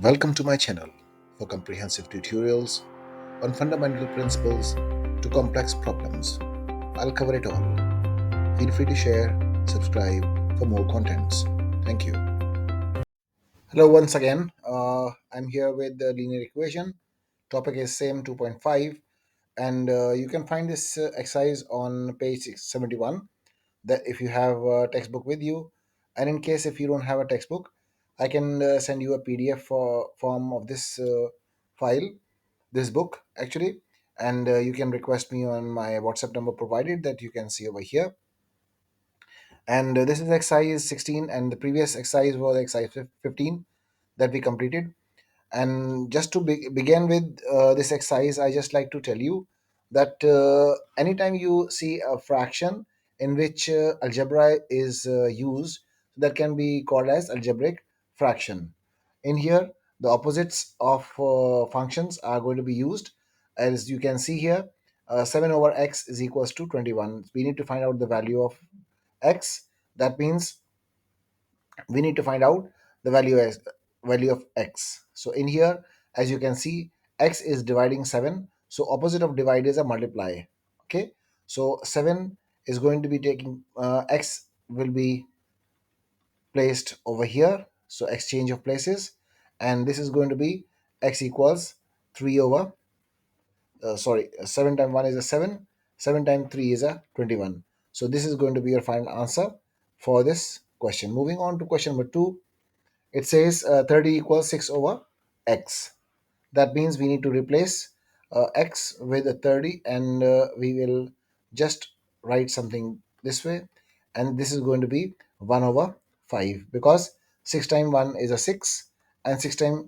Welcome to my channel for comprehensive tutorials on fundamental principles to complex problems. I'll cover it all. Feel free to share, subscribe for more contents. Thank you. Hello once again. I'm here with the linear equation. Topic is same 2.5 and you can find this exercise on page 71 that if you have a textbook with you, and in case if you don't have a textbook, I can send you a PDF form of this file, this book actually, and you can request me on my WhatsApp number provided that you can see over here. And this is exercise 16 and the previous exercise was exercise 15 that we completed. And just to begin with this exercise, I just like to tell you that anytime you see a fraction in which algebra is used, that can be called as algebraic fraction. In here, the opposites of functions are going to be used. As you can see here, 7 over x is equals to 21. We need to find out the value of x. That means we need to find out the value of x. So in here, as you can see, x is dividing 7, so opposite of divide is a multiply. Okay, so 7 is going to be taking x will be placed over here, so exchange of places, and this is going to be x equals 3 over 7 times 1 is a 7, 7 times 3 is a 21. So this is going to be your final answer for this question. Moving on to question number 2. It says 30 equals 6 over x. That means we need to replace x with a 30, and we will just write something this way. And this is going to be 1 over 5 because 6 times 1 is a 6 and 6 times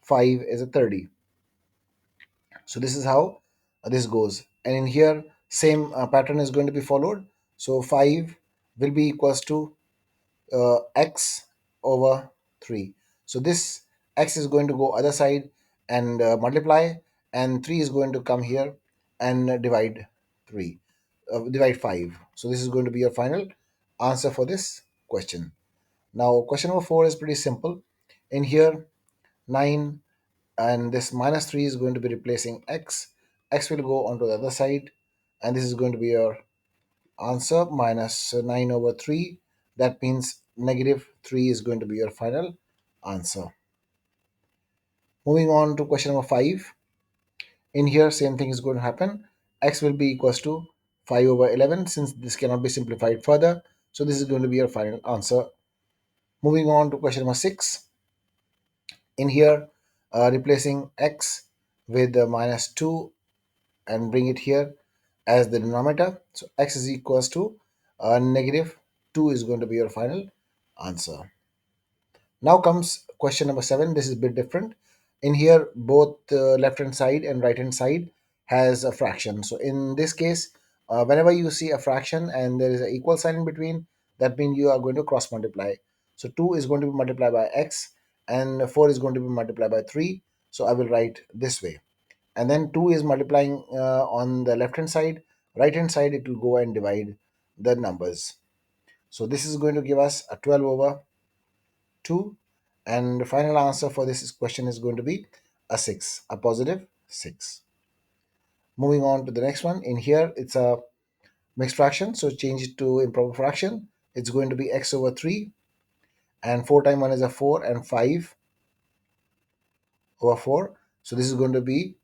5 is a 30. So this is how this goes. And in here, same pattern is going to be followed. So 5 will be equals to x over 3. So this x is going to go other side and multiply, and 3 is going to come here and divide 3, divide 5. So this is going to be your final answer for this question. Now question number 4 is pretty simple. In here, 9 and this minus 3 is going to be replacing x. X will go onto the other side, and this is going to be your answer, minus 9 over 3. That means negative 3 is going to be your final answer. Moving on to question number 5. In here, same thing is going to happen. X will be equals to 5 over 11 since this cannot be simplified further. So this is going to be your final answer. Moving on to question number 6. In here, replacing x with minus 2 and bring it here as the denominator. So x is equals to negative 2 is going to be your final answer. Now comes question number 7. This is a bit different. In here, both left hand side and right hand side has a fraction. So in this case, whenever you see a fraction and there is an equal sign in between, that means you are going to cross multiply. So 2 is going to be multiplied by x and 4 is going to be multiplied by 3. So I will write this way. And then 2 is multiplying on the left hand side. Right hand side, it will go and divide the numbers. So this is going to give us a 12 over 2, and the final answer for this question is going to be a 6, a positive 6. Moving on to the next one. In here, it's a mixed fraction, so change it to improper fraction. It's going to be x over 3, and 4 times 1 is a 4, and 5 over 4. So this is going to be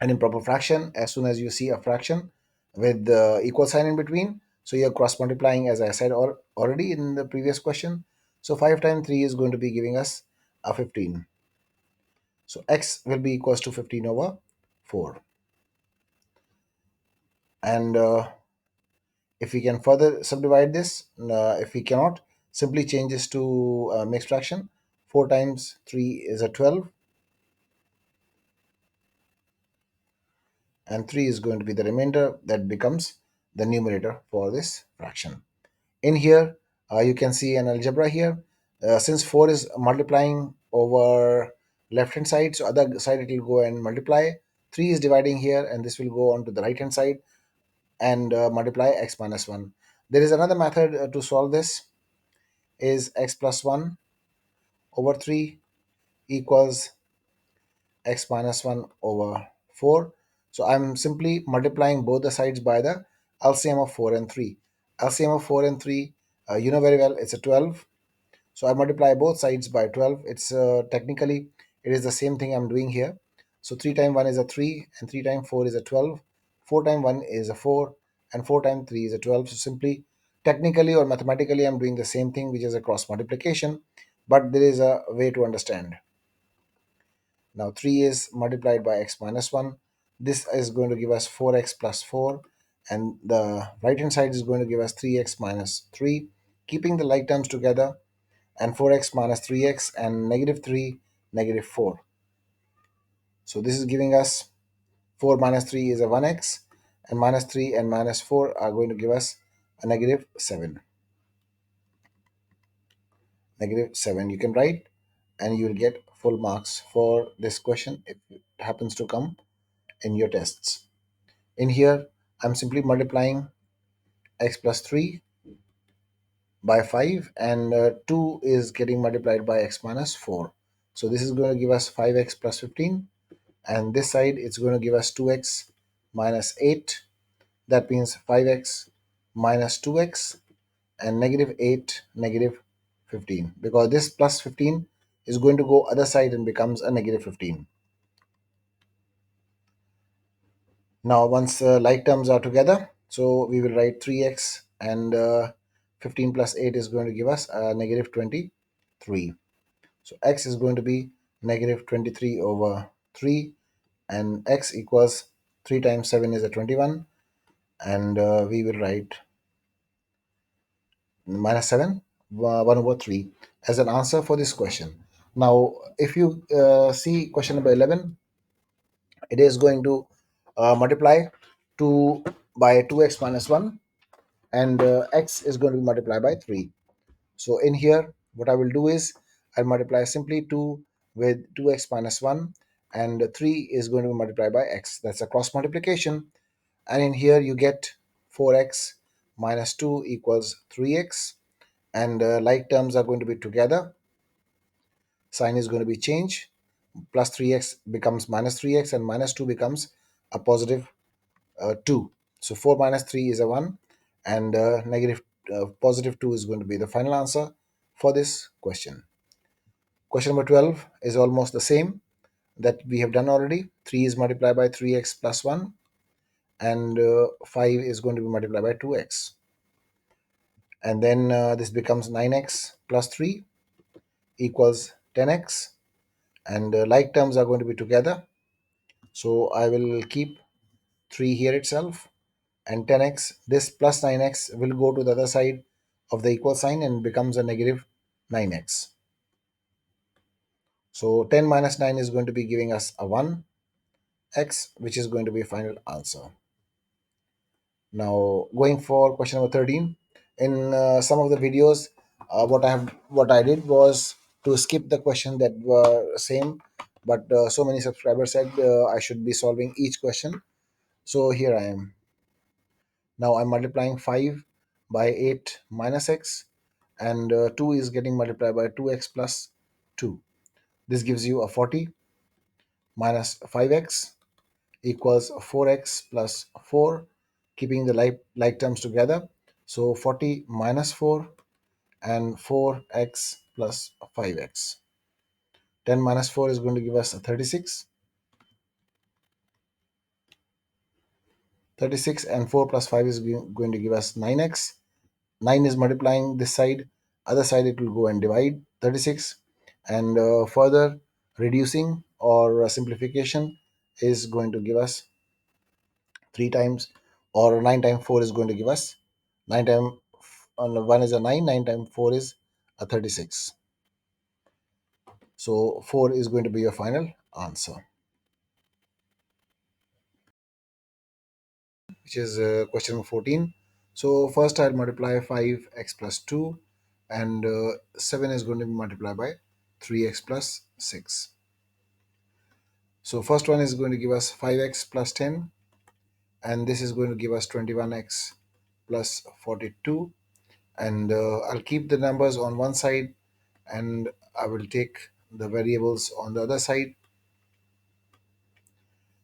an improper fraction. As soon as you see a fraction with the equal sign in between, so you're cross multiplying, as I said already in the previous question. So 5 times 3 is going to be giving us a 15. So x will be equals to 15 over 4. And if we can further subdivide this, if we cannot, simply change this to mixed fraction. 4 times 3 is a 12, and 3 is going to be the remainder that becomes the numerator for this fraction. In here, you can see an algebra here. Since 4 is multiplying over left hand side, so other side it will go and multiply. 3 is dividing here, and this will go on to the right hand side and multiply x minus 1. There is another method to solve this, is x plus 1 over 3 equals x minus 1 over 4. So I'm simply multiplying both the sides by the LCM of 4 and 3. LCM of 4 and 3, you know very well, it's a 12. So I multiply both sides by 12. It's technically, it is the same thing I'm doing here. So 3 times 1 is a 3, and 3 times 4 is a 12. 4 times 1 is a 4, and 4 times 3 is a 12. So simply, technically or mathematically, I'm doing the same thing, which is a cross multiplication, but there is a way to understand. Now 3 is multiplied by x minus 1. This is going to give us 4x plus 4, and the right hand side is going to give us 3x minus 3. Keeping the like terms together, and 4x minus 3x and negative 3, negative 4. So this is giving us 4 minus 3 is a 1x, and minus 3 and minus 4 are going to give us a negative 7. Negative 7 you can write, and you will get full marks for this question if it happens to come in your tests. In here, I'm simply multiplying x plus 3 by 5, and 2 is getting multiplied by x minus 4. So this is going to give us 5x plus 15, and this side it's going to give us 2x minus 8. That means 5x minus 2x and negative 8, negative 15, because this plus 15 is going to go other side and becomes a negative 15. Now once like terms are together, so we will write 3x, and 15 plus 8 is going to give us negative 23. So x is going to be negative 23 over 3, and x equals 3 times 7 is a 21, and we will write minus 7, 1 over 3 as an answer for this question. Now if you see question number 11, it is going to multiply 2 by 2x minus 1, and x is going to be multiplied by 3. So in here, what I will do is I'll multiply simply 2 with 2x minus 1, and 3 is going to be multiplied by x. That's a cross multiplication. And in here, you get 4x minus 2 equals 3x, and like terms are going to be together. Sign is going to be changed. Plus 3x becomes minus 3x, and minus 2 becomes a positive 2. So 4 minus 3 is a 1, and negative positive 2 is going to be the final answer for this question. Question number 12 is almost the same that we have done already. 3 is multiplied by 3x plus 1, and 5 is going to be multiplied by 2x. And then this becomes 9x plus 3 equals 10x, and like terms are going to be together. So I will keep 3 here itself, and 10x, this plus 9x will go to the other side of the equal sign and becomes a negative 9x. So 10 minus 9 is going to be giving us a 1x, which is going to be a final answer. Now going for question number 13. In some of the videos, what I did was to skip the question that were same, but so many subscribers said I should be solving each question. So here I am. Now I'm multiplying 5 by 8 minus x, and 2 is getting multiplied by 2x plus 2. This gives you a 40 minus 5x equals 4x plus 4, keeping the like terms together. So 40 minus 4 and 4x plus 5x. 10 minus 4 is going to give us a 36. 36 and 4 plus 5 is going to give us 9x. 9 is multiplying this side, other side it will go and divide 36, and further reducing or simplification is going to give us 3 times, or 9 times 4 is going to give us 9 times 1 is a 9, 9 times 4 is a 36. So 4 is going to be your final answer, which is question number 14. So first I'll multiply 5x plus 2, and 7 is going to be multiplied by 3x plus 6. So first one is going to give us 5x plus 10, and this is going to give us 21x plus 42, and I'll keep the numbers on one side, and I will take the variables on the other side.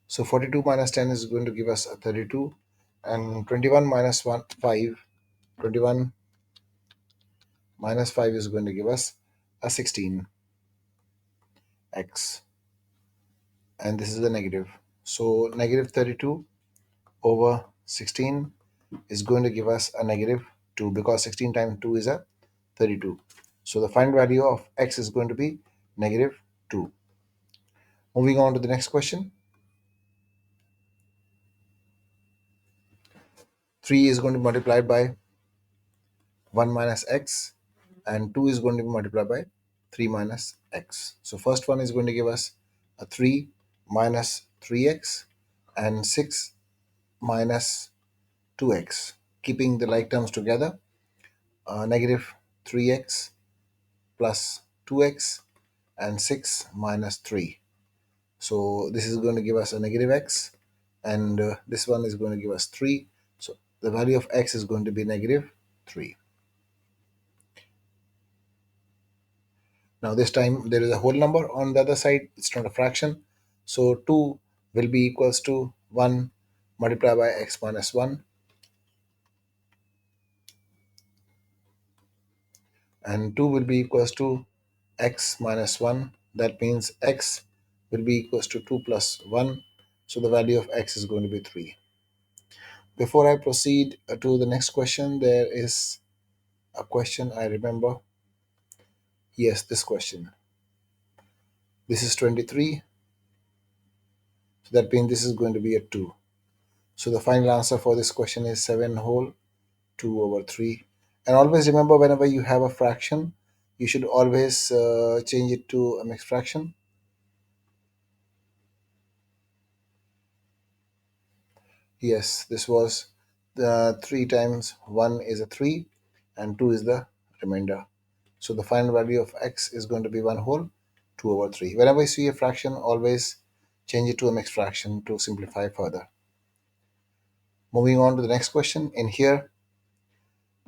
So 42 minus 10 is going to give us a 32, and 21 minus 1, 5, 21 minus 5 is going to give us a 16x, and this is the negative. So negative 32 over 16 is going to give us a negative 2, because 16 times 2 is a 32. So the final value of x is going to be negative 2. Moving on to the next question. 3 is going to be multiplied by 1 minus x, and 2 is going to be multiplied by 3 minus x. So first one is going to give us a 3 minus 3x and 6 minus 2x. Keeping the like terms together, negative 3x plus 2x and 6 minus 3. So this is going to give us a negative x, and this one is going to give us 3. So the value of x is going to be negative 3. Now this time there is a whole number on the other side, it's not a fraction. So 2 will be equals to 1 multiplied by x minus 1, and 2 will be equals to x minus 1. That means x will be equals to 2 plus 1. So the value of x is going to be 3. Before I proceed to the next question, there is a question I remember. Yes, this question. This is 23. So that means this is going to be a 2. So the final answer for this question is 7 whole 2 over 3. And always remember, whenever you have a fraction, you should always change it to a mixed fraction. Yes, this was the 3 times 1 is a 3 and 2 is the remainder. So the final value of x is going to be 1 whole 2 over 3. Whenever you see a fraction, always change it to a mixed fraction to simplify further. Moving on to the next question. In here,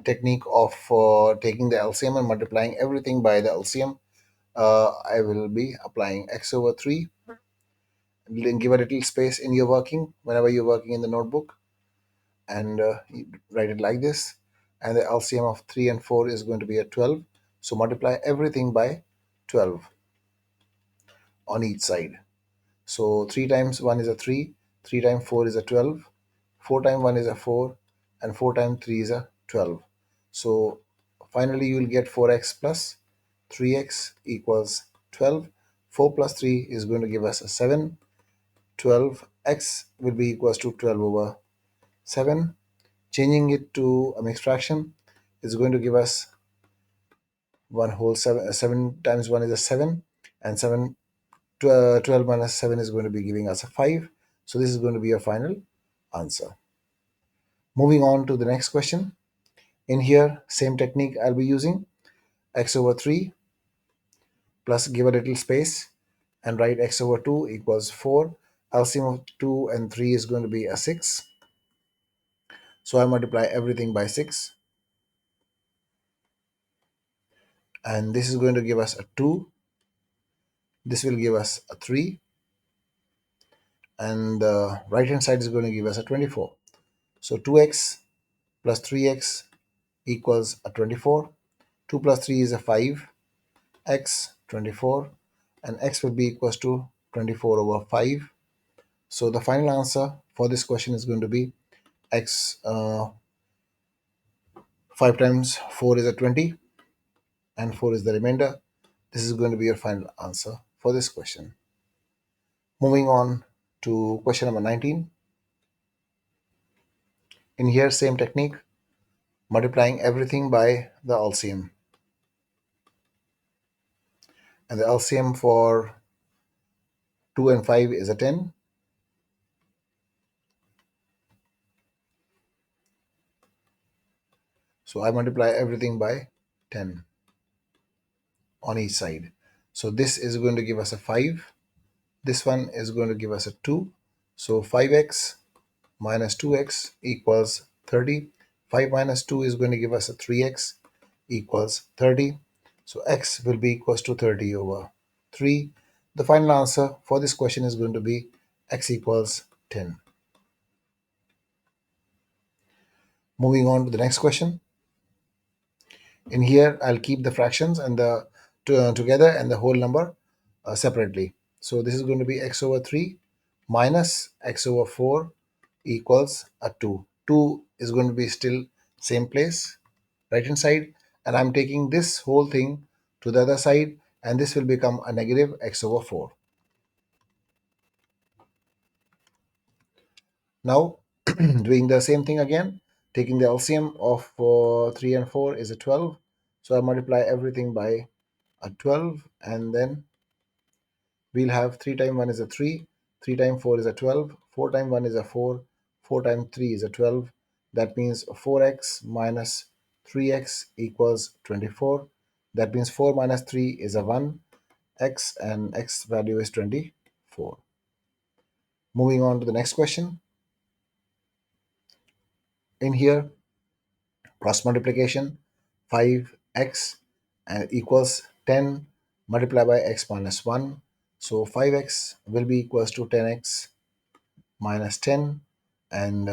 technique of taking the LCM and multiplying everything by the LCM. I will be applying x over 3. Give a little space in your working whenever you're working in the notebook, and you write it like this. And the LCM of 3 and 4 is going to be a 12. So multiply everything by 12 on each side. So 3 times 1 is a 3, 3 times 4 is a 12, 4 times 1 is a 4, and 4 times 3 is a 12. So finally you will get 4x plus 3x equals 12. 4 plus 3 is going to give us a 7. 12x will be equals to 12 over 7. Changing it to a mixed fraction is going to give us 1 whole 7. 7 times 1 is a 7, and 12 minus 7 is going to be giving us a 5. So this is going to be your final answer. Moving on to the next question. In here, same technique I'll be using. X over 3 plus, give a little space, and write x over 2 equals 4. LCM of 2 and 3 is going to be a 6. So I multiply everything by 6. And this is going to give us a 2. This will give us a 3. And the right hand side is going to give us a 24. So 2x plus 3x equals a 24. 2 plus 3 is a 5. X 24, and x will be equals to 24 over 5. So the final answer for this question is going to be x, 5 times 4 is a 20, and 4 is the remainder. This is going to be your final answer for this question. Moving on to question number 19. In here, same technique, multiplying everything by the LCM. And the LCM for 2 and 5 is a 10. So I multiply everything by 10 on each side. So this is going to give us a 5. This one is going to give us a 2. So 5x minus 2x equals 30. 5 minus 2 is going to give us a 3x equals 30. So x will be equals to 30 over 3. The final answer for this question is going to be x equals 10. Moving on to the next question. In here, I'll keep the fractions and the together and the whole number separately. So this is going to be x over 3 minus x over 4 equals a 2. 2 is going to be still same place, right hand side, and I'm taking this whole thing to the other side, and this will become a negative x over 4. Now, doing the same thing again, taking the LCM of 3 and 4 is a 12. So I multiply everything by a 12, and then we'll have 3 times 1 is a 3, 3 times 4 is a 12, 4 times 1 is a 4, 4 times 3 is a 12. That means 4x minus 3x equals 24. That means 4 minus 3 is a 1, x, and x value is 24. Moving on to the next question. In here, cross multiplication, 5x and equals 10 multiplied by x minus 1. So 5x will be equals to 10x minus 10, and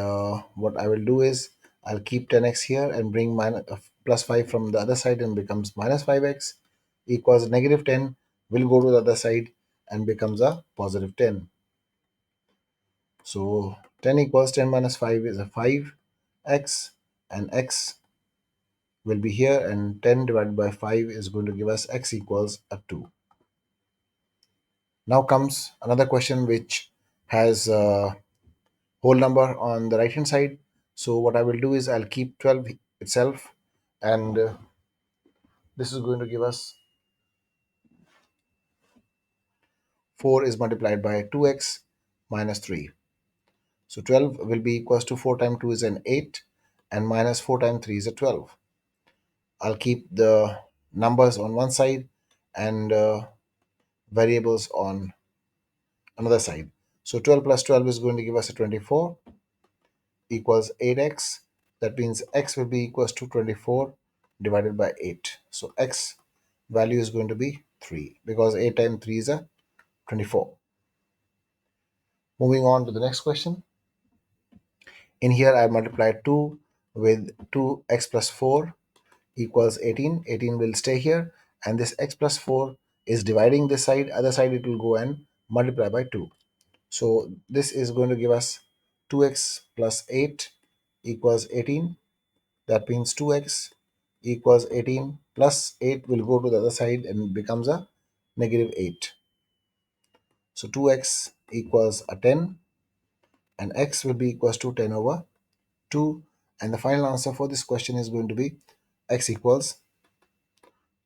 what I will do is I'll keep 10x here and bring plus 5 from the other side and becomes minus 5x equals negative 10 will go to the other side and becomes a positive 10. So 10 equals 10 minus 5 is a 5x, and x will be here, and 10 divided by 5 is going to give us x equals a 2. Now comes another question which has a whole number on the right hand side. So what I will do is I'll keep 12 itself, and this is going to give us 4 is multiplied by 2x minus 3. So 12 will be equals to 4 times 2 is an 8, and minus 4 times 3 is a 12. I'll keep the numbers on one side and variables on another side. So 12 plus 12 is going to give us a 24 equals 8x. That means x will be equals to 24 divided by 8. So x value is going to be 3 because 8 times 3 is a 24. Moving on to the next question. In here I multiply 2 with 2x plus 4 equals 18. 18 will stay here, and this x plus 4 is dividing this side. Other side it will go and multiply by 2. So this is going to give us 2x plus 8 equals 18. That means 2x equals 18 plus 8 will go to the other side and becomes a negative 8. So 2x equals a 10, and x will be equals to 10 over 2. And the final answer for this question is going to be x equals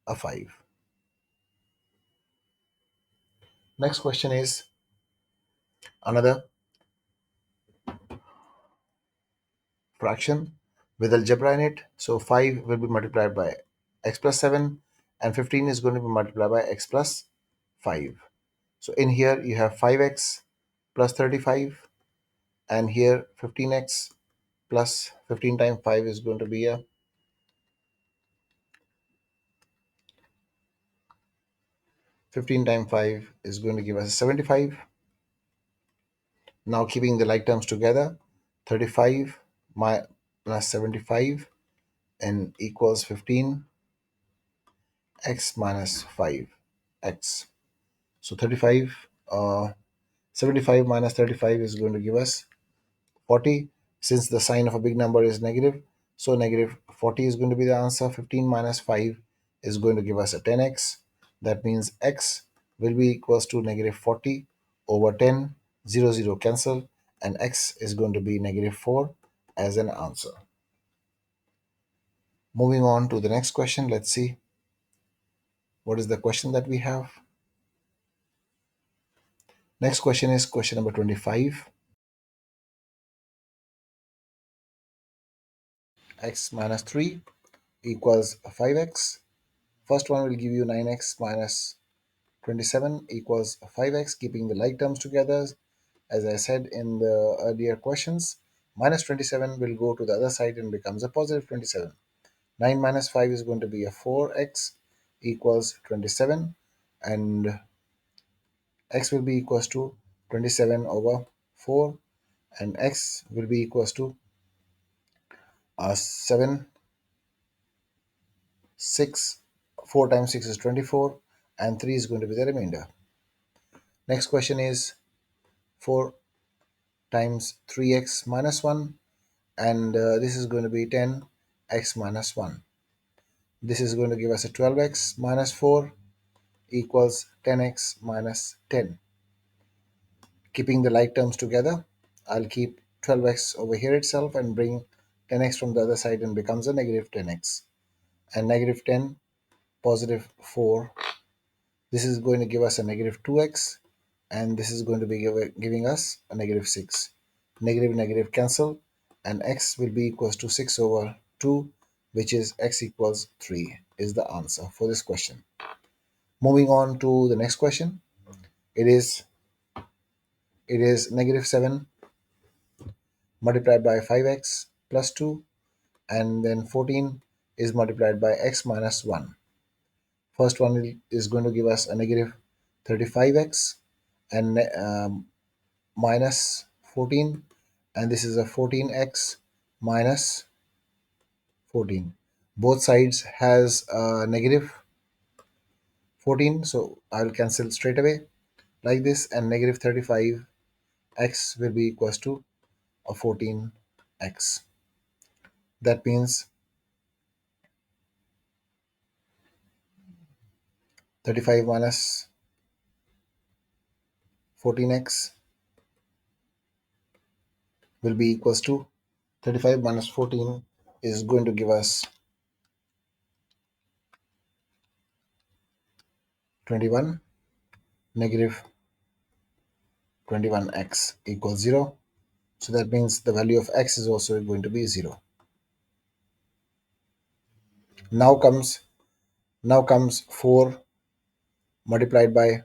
a 5. Next question is another fraction with algebra in it. So 5 will be multiplied by x plus 7, and 15 is going to be multiplied by x plus 5. So in here you have 5x plus 35, and here 15x plus 15 times 5 is going to be a 15 times 5 is going to give us a 75. Now keeping the like terms together, 35 plus 75 and equals 15 x minus 5 x. So 35 75 minus 35 is going to give us 40. Since the sign of a big number is negative, so negative 40 is going to be the answer. 15 minus 5 is going to give us a 10x. That means x will be equals to negative 40 over 10. 0 0 cancel, and x is going to be negative 4 as an answer. Moving on to the next question, let's see what is the question that we have. Next question is question number 25. X minus 3 equals 5x. First one will give you 9x minus 27 equals 5x, keeping the like terms together. As I said in the earlier questions, minus 27 will go to the other side and becomes a positive 27. 9 minus 5 is going to be a 4x equals 27, and x will be equals to 27 over 4, and x will be equals to 7, 6, 4 times 6 is 24, and 3 is going to be the remainder. Next question is 4 times 3x minus 1, and this is going to be 10x minus 1. This is going to give us a 12x minus 4 equals 10x minus 10. Keeping the like terms together, I'll keep 12x over here itself and bring 10x from the other side, and becomes a negative 10x. And negative 10, positive 4. This is going to give us a negative 2x, and this is going to be giving us a negative 6. Negative negative cancel, and x will be equals to 6 over 2, which is x equals 3 is the answer for this question. Moving on to the next question. It is negative 7 multiplied by 5x plus 2, and then 14 is multiplied by x minus 1. First one is going to give us a negative 35x, and minus 14, and this is a 14x minus 14. Both sides has a negative 14, so I'll cancel straight away like this, and negative 35x will be equals to a 14x. That means 35 minus 14x will be equals to 35 minus 14 is going to give us 21. Negative 21x equals 0. So that means the value of x is also going to be 0. Now comes 4 multiplied by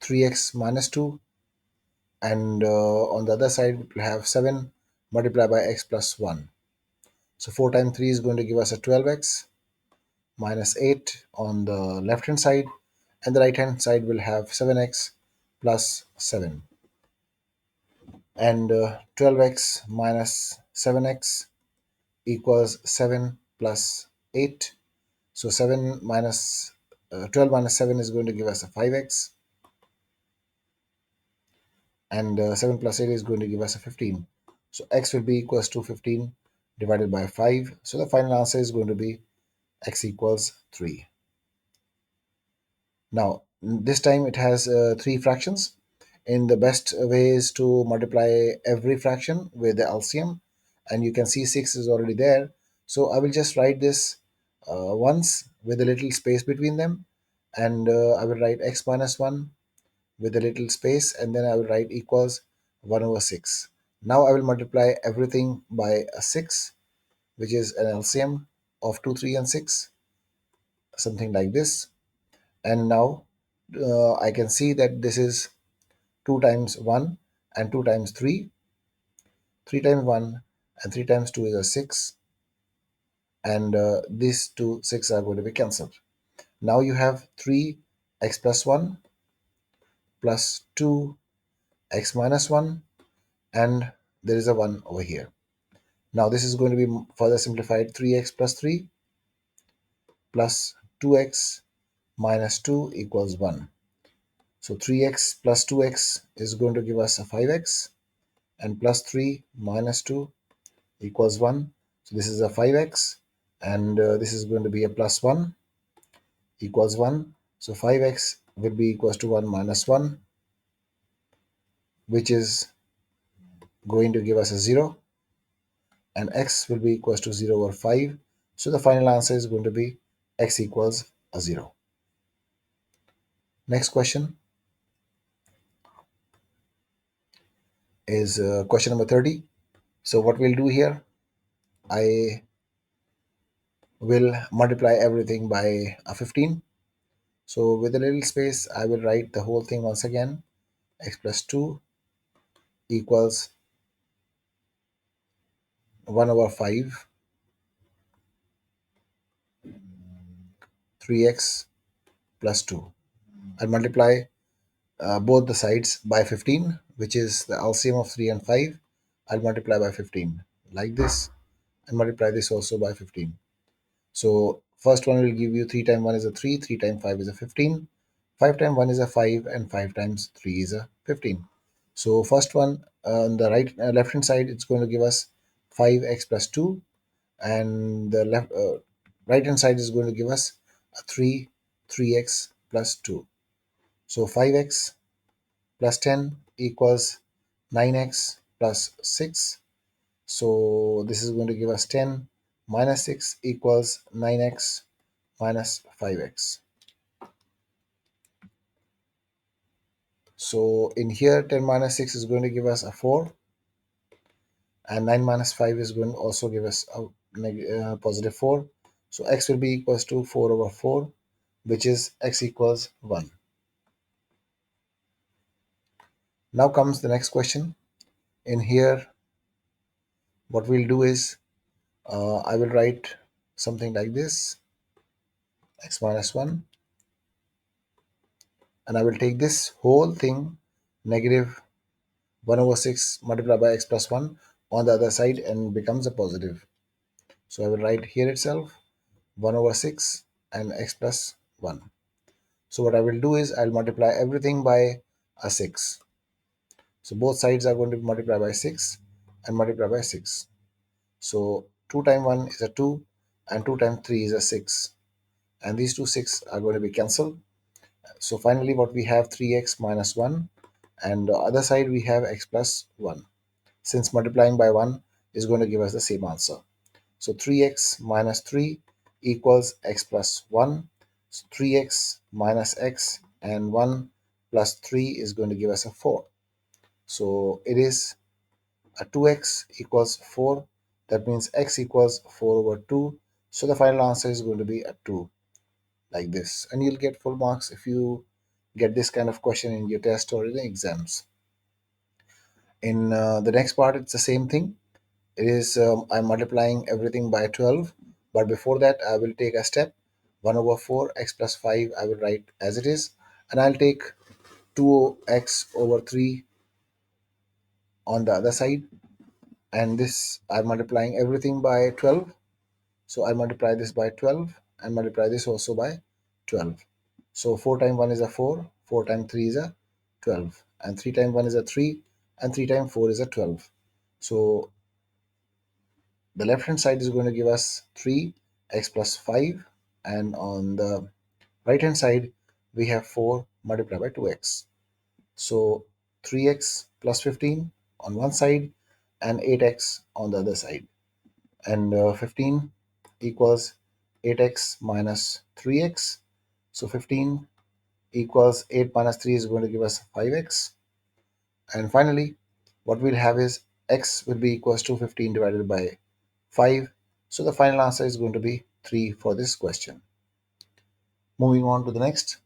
3x minus 2, and on the other side we'll have 7 multiplied by x plus 1. So 4 times 3 is going to give us a 12x minus 8 on the left hand side, and the right hand side will have 7x plus 7, and 12x minus 7x equals 7 plus 8. So 7 minus 12 minus 7 is going to give us a 5x, and 7 plus 8 is going to give us a 15. So x will be equals to 15 divided by 5. So the final answer is going to be x equals 3. Now, this time it has three fractions. In the best way is to multiply every fraction with the LCM, and you can see 6 is already there. So I will just write this once with a little space between them, and I will write x minus 1 with a little space, and then I will write equals 1 over 6. Now I will multiply everything by a 6, which is an LCM of 2, 3, and 6, something like this. And now I can see that this is 2 times 1 and 2 times 3. 3 times 1 and 3 times 2 is a 6, and these two 6 are going to be cancelled. Now you have 3x plus 1 plus 2x minus 1, and there is a 1 over here. Now this is going to be further simplified: 3x plus 3 plus 2x minus 2 equals 1. So 3x plus 2x is going to give us a 5x, and plus 3 minus 2 equals 1. So this is a 5x, and this is going to be a plus 1 equals 1. So 5x will be equals to 1 minus 1, which is going to give us a 0, and x will be equals to 0 over 5. So the final answer is going to be x equals a 0. Next question is question number 30. So what we'll do here, I will multiply everything by a 15. So with a little space, I will write the whole thing once again. X plus 2 equals 1 over 5, 3x plus 2. I'll multiply both the sides by 15, which is the LCM of 3 and 5. I'll multiply by 15 like this and multiply this also by 15. So first one will give you 3 times 1 is a 3, 3 times 5 is a 15, 5 times 1 is a 5, and 5 times 3 is a 15. So first one on the left hand side, it's going to give us 5x plus 2, and the right hand side is going to give us a 3x plus 2. So 5x plus 10 equals 9x plus 6. So this is going to give us 10 minus 6 equals 9x minus 5x. So in here 10 minus 6 is going to give us a 4, and 9 minus 5 is going to also give us a positive 4. So x will be equals to 4 over 4, which is x equals 1. Now comes the next question. In here, what we'll do is I will write something like this, x minus 1, and I will take this whole thing, negative 1 over 6 multiplied by x plus 1 on the other side, and becomes a positive. So I will write here itself 1 over 6 and x plus 1. So what I will do is I'll multiply everything by a 6. So both sides are going to be multiplied by 6 and multiply by 6. So 2 times 1 is a 2, and 2 times 3 is a 6. And these two 6 are going to be cancelled. So finally what we have 3x minus 1, and the other side we have x plus 1. Since multiplying by 1 is going to give us the same answer. So 3x minus 3 equals x plus 1. So 3x minus x and 1 plus 3 is going to give us a 4. So it is a 2x equals 4. That means x equals 4 over 2. So the final answer is going to be a 2, like this. And you'll get full marks if you get this kind of question in your test or in the exams. In the next part, it's the same thing. It is I'm multiplying everything by 12, but before that I will take a step. 1 over 4 x plus 5 I will write as it is, and I'll take 2x over 3 on the other side, and this I'm multiplying everything by 12. So I multiply this by 12 and multiply this also by 12. So 4 times 1 is a 4, 4 times 3 is a 12, and 3 times 1 is a 3, and 3 times 4 is a 12. So the left hand side is going to give us 3x plus 5, and on the right hand side we have 4 multiplied by 2x. So 3x plus 15 on one side and 8x on the other side, and 15 equals 8x minus 3x. So 15 equals 8 minus 3 is going to give us 5x. And finally, what we'll have is x will be equals to 15 divided by 5. So the final answer is going to be 3 for this question. Moving on to the next,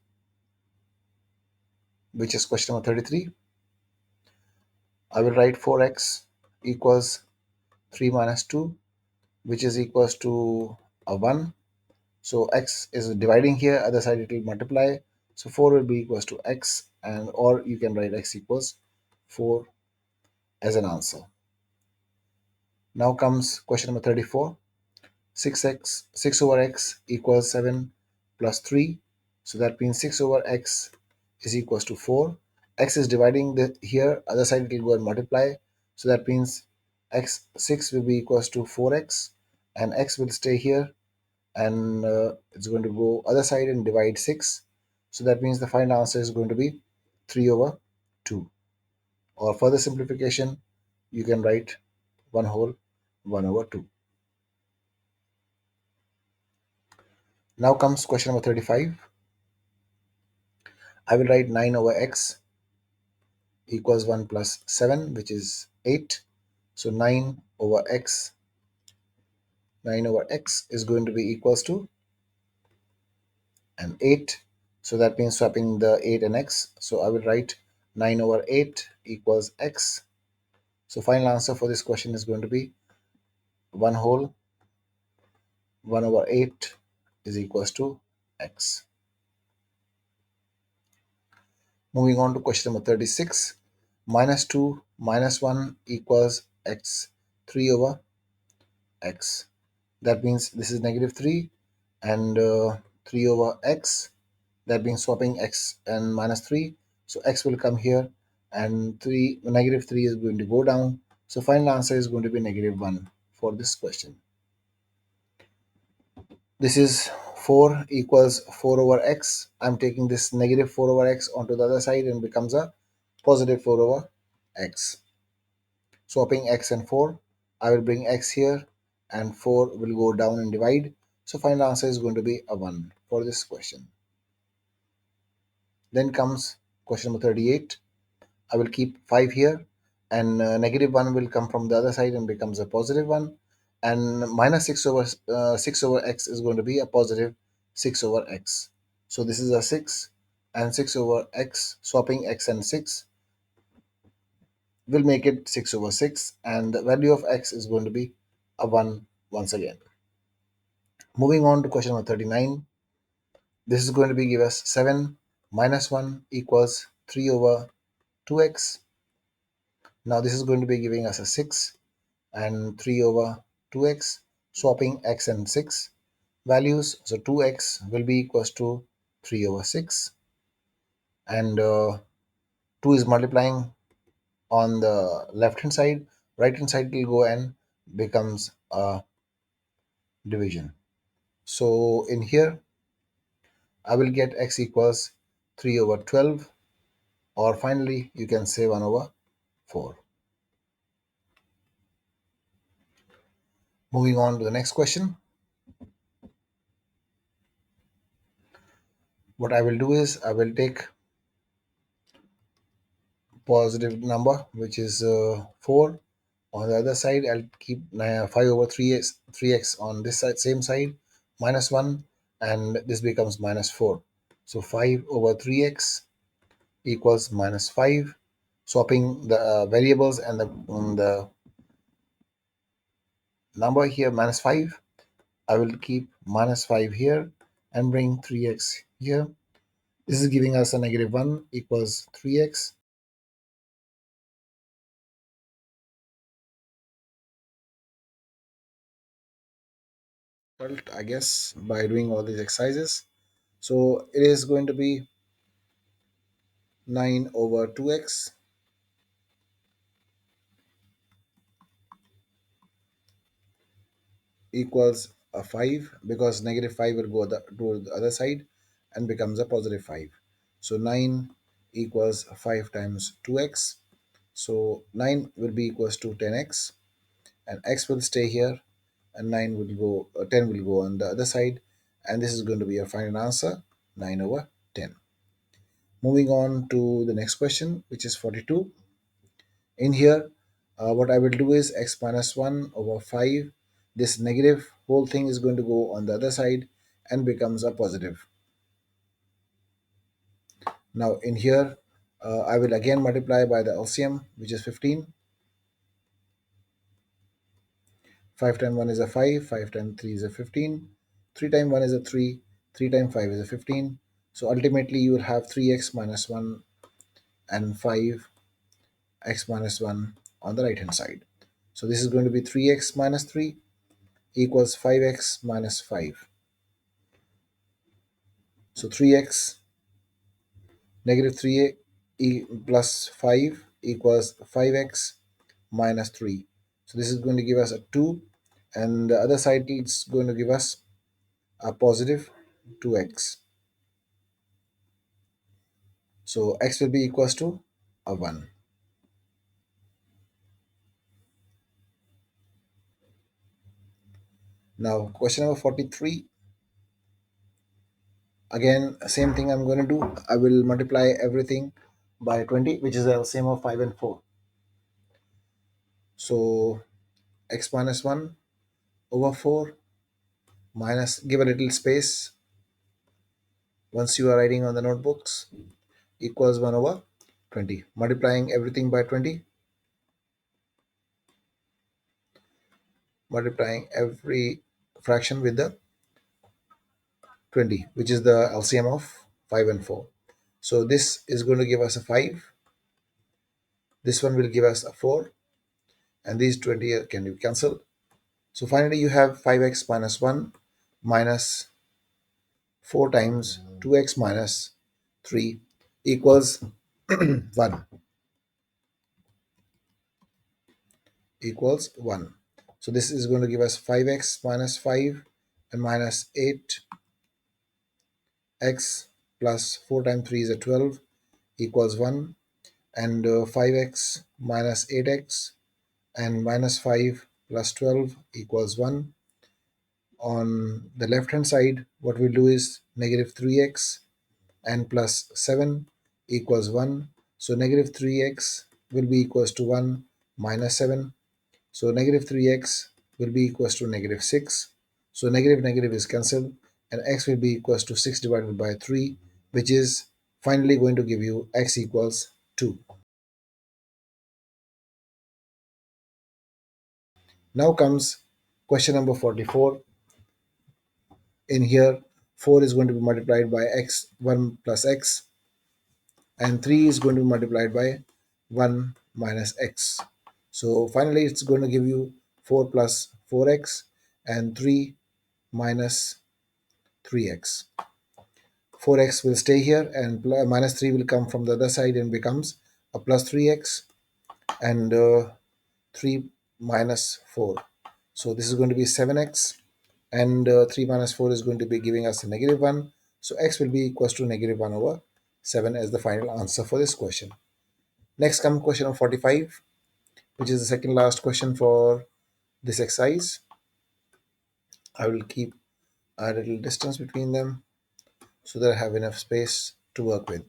which is question number 33. I will write 4x equals 3 minus 2, which is equals to a 1. So x is dividing here, other side it will multiply. So 4 will be equals to x, and or you can write x equals 4 as an answer. Now comes question number 34. 6 over x equals 7 plus 3. So that means 6 over x is equals to 4. X is dividing here, other side it will go and multiply. So that means 6 will be equals to 4x, and x will stay here, and it's going to go other side and divide 6. So that means the final answer is going to be 3 over 2. Or further simplification, you can write 1 whole 1 over 2. Now comes question number 35. I will write 9 over x equals 1 plus 7, which is 8. So 9 over x is going to be equals to an 8. So that means swapping the 8 and x. So I will write 9 over 8 equals x. So final answer for this question is going to be 1 whole 1 over 8 is equals to x. Moving on to question number 36. Minus 2 minus 1 equals x 3 over x. That means this is negative 3 and 3 over x. That means swapping x and minus 3. So x will come here and 3 negative 3 is going to go down. So final answer is going to be negative 1 for this question. This is 4 equals 4 over x. I'm taking this negative 4 over x onto the other side and becomes a positive 4 over x. Swapping x and 4, I will bring x here and 4 will go down and divide. So final answer is going to be a 1 for this question. Then comes question number 38. I will keep 5 here and negative 1 will come from the other side and becomes a positive 1, and minus 6 over x is going to be a positive 6 over x. So this is a 6 and 6 over x, swapping x and 6 will make it 6 over 6, and the value of x is going to be a 1 once again. Moving on to question number 39. This is going to be give us 7 minus 1 equals 3 over 2x. Now this is going to be giving us a 6 and 3 over 2x, swapping x and 6 values. So 2x will be equals to 3 over 6, and 2 is multiplying on the left hand side. Right hand side will go and becomes a division. So in here, I will get x equals 3 over 12, or finally you can say 1 over 4. Moving on to the next question. What I will do is I will take positive number, which is 4. On the other side, I'll keep 5 over 3x on this side, same side, minus 1, and this becomes minus 4. So 5 over 3x equals minus 5. Swapping the variables and the number here, minus 5, I will keep minus 5 here and bring 3x here. This is giving us a negative 1 equals 3x. I guess, by doing all these exercises. So it is going to be 9 over 2x equals a 5, because negative 5 will go to the other side and becomes a positive 5. So 9 equals 5 times 2x. So 9 will be equals to 10x, and x will stay here and 9 will go 10 will go on the other side, and this is going to be your final answer, 9 over 10. Moving on to the next question, which is 42. In here, what I will do is x minus 1 over 5. This negative whole thing is going to go on the other side and becomes a positive. Now in here, I will again multiply by the LCM, which is 15. 5 times 1 is a 5, 5 times 3 is a 15, 3 times 1 is a 3, 3 times 5 is a 15. So ultimately you will have 3x minus 1 and 5x minus 1 on the right hand side. So this is going to be 3x minus 3 equals 5x minus 5. So 3x negative 3 plus 5 equals 5x minus 3. So this is going to give us a 2, and the other side is going to give us a positive 2x. So x will be equals to a 1. Now question number 43. Again, same thing I'm going to do. I will multiply everything by 20, which is the LCM of 5 and 4. So x minus 1 over 4 minus, give a little space once you are writing on the notebooks, equals 1 over 20. Multiplying everything by 20. Multiplying every fraction with the 20, which is the LCM of 5 and 4. So this is going to give us a 5. This one will give us a 4. And these 20 can be cancelled. So finally you have 5x minus 1 minus 4 times 2x minus 3 equals 1. Equals 1. So this is going to give us 5x minus 5 and minus 8x plus 4 times 3 is a 12 equals 1. And 5x minus 8x and minus 5 plus 12 equals 1. On the left hand side, what we'll do is negative 3x and plus 7 equals 1. So negative 3x will be equals to 1 minus 7. So negative 3x will be equals to negative 6. So negative negative is cancelled, and x will be equals to 6 divided by 3, which is finally going to give you x equals 2. Now comes question number 44. In here, 4 is going to be multiplied by x, 1 plus x, and 3 is going to be multiplied by 1 minus x. So finally, it's going to give you 4 plus 4x and 3 minus 3x. 4x will stay here, and minus 3 will come from the other side and becomes a plus 3x, and 3 minus 4. So this is going to be 7x, and 3 minus 4 is going to be giving us a negative 1. So x will be equals to negative 1 over 7 as the final answer for this question. Next comes question of 45, which is the second last question for this exercise. I will keep a little distance between them so that I have enough space to work with.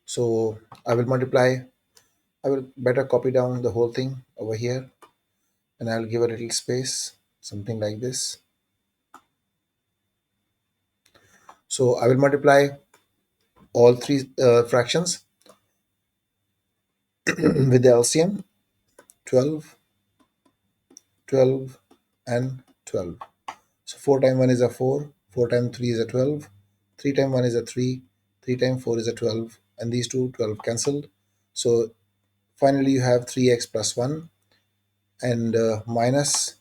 So I will multiply. I will better copy down the whole thing over here, and I'll give a little space, something like this. So I will multiply all three fractions with the LCM, 12, 12, and 12. So 4 times 1 is a 4, 4 times 3 is a 12, 3 times 1 is a 3, 3 times 4 is a 12, and these two 12 cancelled. So finally you have 3x plus 1 and minus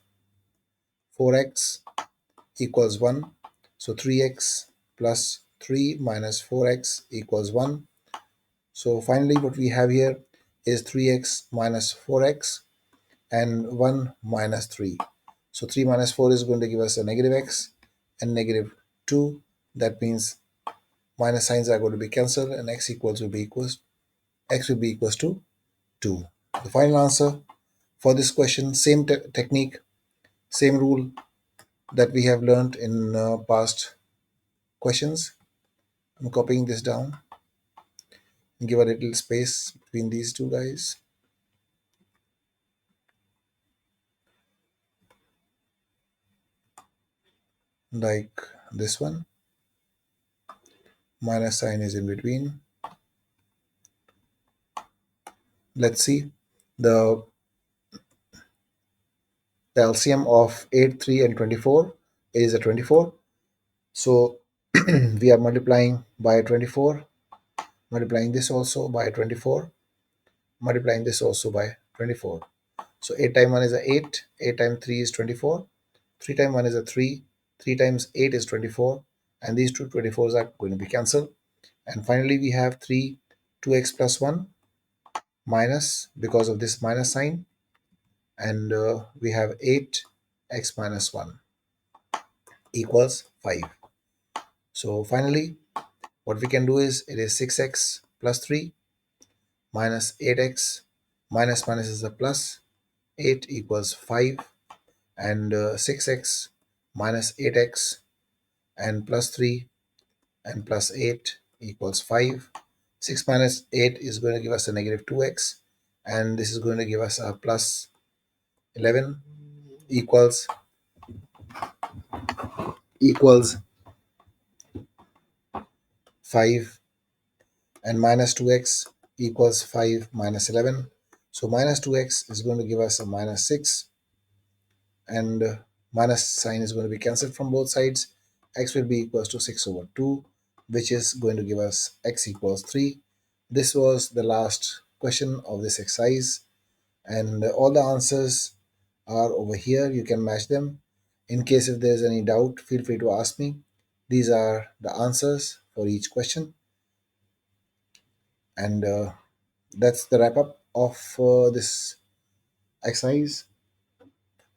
4x equals 1. So 3x plus 3 minus 4x equals 1. So finally what we have here is 3x minus 4x and 1 minus 3. So 3 minus 4 is going to give us a negative x and negative 2. That means minus signs are going to be cancelled, and x will be equals to 2. The final answer for this question, same technique, same rule that we have learned in past questions. I'm copying this down and give a little space between these two guys. Like this one. Minus sign is in between. Let's see. The LCM of 8, 3, and 24 is a 24. So we are multiplying by 24, multiplying this also by 24, multiplying this also by 24. So 8 times 1 is a 8, 8 times 3 is 24, 3 times 1 is a 3, 3 times 8 is 24, and these two 24s are going to be cancelled. And finally we have 3, 2x plus 1 minus, because of this minus sign, and we have 8x minus 1 equals 5. So finally what we can do is, it is 6x plus 3 minus 8x minus minus is a plus, 8 equals 5, and 6x minus 8x and plus 3 and plus 8 equals 5. 6 minus 8 is going to give us a negative 2x, and this is going to give us a plus 11 equals 5, and minus 2x equals 5 minus 11. So minus 2x is going to give us a minus 6, and minus sign is going to be cancelled from both sides. X will be equals to 6 over 2. which is going to give us x equals 3. This was the last question of this exercise, and all the answers are over here. You can match them. In case if there's any doubt, feel free to ask me. These are the answers for each question, and that's the wrap up of this exercise.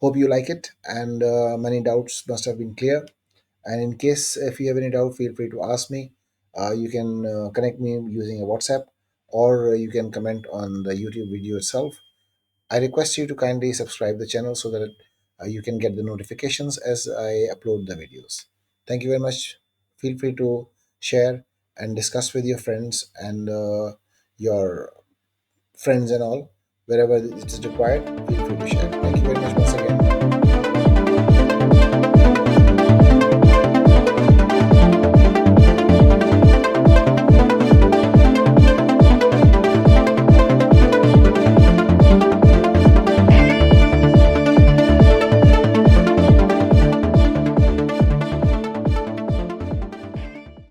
Hope you like it, and many doubts must have been clear. And in case if you have any doubt, feel free to ask me. You can connect me using a WhatsApp, or you can comment on the YouTube video itself. I request you to kindly subscribe the channel so that you can get the notifications as I upload the videos. Thank you very much. Feel free to share and discuss with your friends and your friends and all. Wherever it is required, feel free to share. Thank you very much once again.